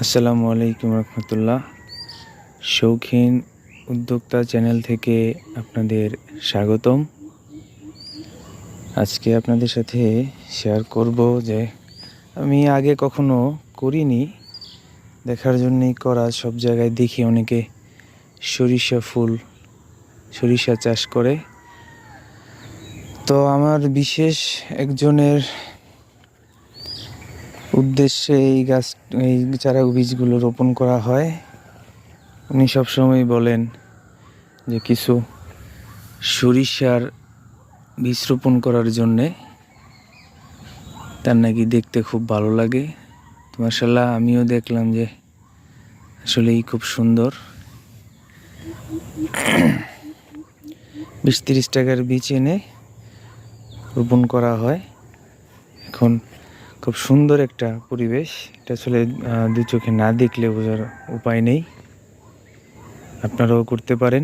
আসসালামু আলাইকুম রহমতুল্লাহ। শৌখিন উদ্যোক্তা চ্যানেল থেকে আপনাদের স্বাগতম। আজকে আপনাদের সাথে শেয়ার করব যে আমি আগে কখনো করিনি, দেখার জন্যই করা। সব জায়গায় দেখি অনেকে সরিষা চাষ করে। তো আমার বিশেষ একজনের উদ্দেশ্যে এই চারা বীজগুলো রোপণ করা হয়। উনি সবসময় বলেন যে কিছু সরিষার বীজ রোপণ করার জন্যে তার নাকি দেখতে খুব ভালো লাগে। তো মাশাআল্লাহ আমিও দেখলাম যে আসলেই খুব সুন্দর। 20-30 টাকার বীজ এনে রোপণ করা হয়। এখন খুব সুন্দর একটা পরিবেশ। এটা আসলে দু চোখে না দেখলে বোঝার উপায় নেই। আপনারাও করতে পারেন।